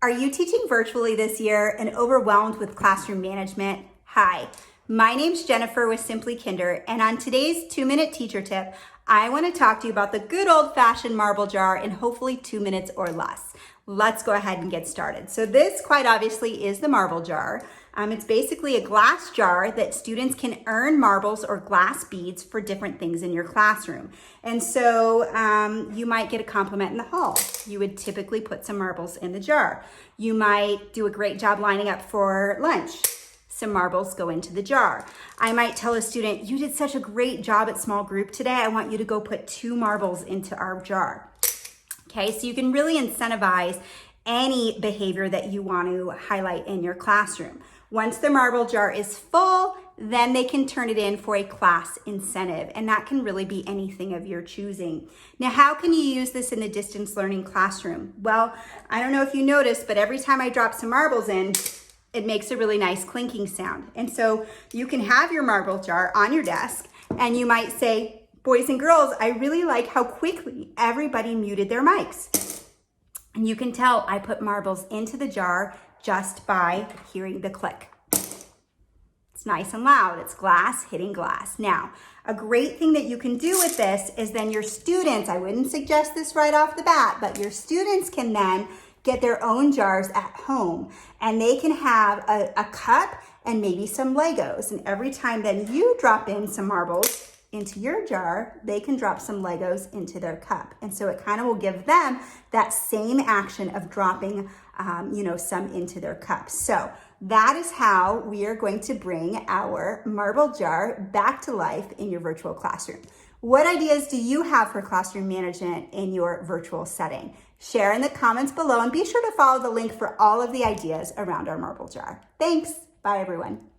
Are you teaching virtually this year and overwhelmed with classroom management? Hi, my name's Jennifer with Simply Kinder, and on today's 2-minute teacher tip, I want to talk to you about the good old-fashioned marble jar in hopefully 2 minutes or less. Let's go ahead and get started. So this quite obviously is the marble jar. It's basically a glass jar that students can earn marbles or glass beads for different things in your classroom. And so you might get a compliment in the hall. You would typically put some marbles in the jar. You might do a great job lining up for lunch. Some marbles go into the jar. I might tell a student, you did such a great job at small group today. I want you to go put 2 marbles into our jar. Okay, so you can really incentivize any behavior that you want to highlight in your classroom. Once the marble jar is full, then they can turn it in for a class incentive, and that can really be anything of your choosing. Now, how can you use this in the distance learning classroom? Well, I don't know if you noticed, but every time I drop some marbles in, it makes a really nice clinking sound. And so you can have your marble jar on your desk, and you might say, boys and girls, I really like how quickly everybody muted their mics. And you can tell I put marbles into the jar just by hearing the click. It's nice and loud. It's glass hitting glass. Now, a great thing that you can do with this is then your students, I wouldn't suggest this right off the bat, but your students can then get their own jars at home, and they can have a cup and maybe some Legos. And every time then you drop in some marbles into your jar, they can drop some Legos into their cup. And so it kind of will give them that same action of dropping some into their cup. So that is how we are going to bring our marble jar back to life in your virtual classroom. What ideas do you have for classroom management in your virtual setting? Share in the comments below, and be sure to follow the link for all of the ideas around our marble jar. Thanks. Bye, everyone.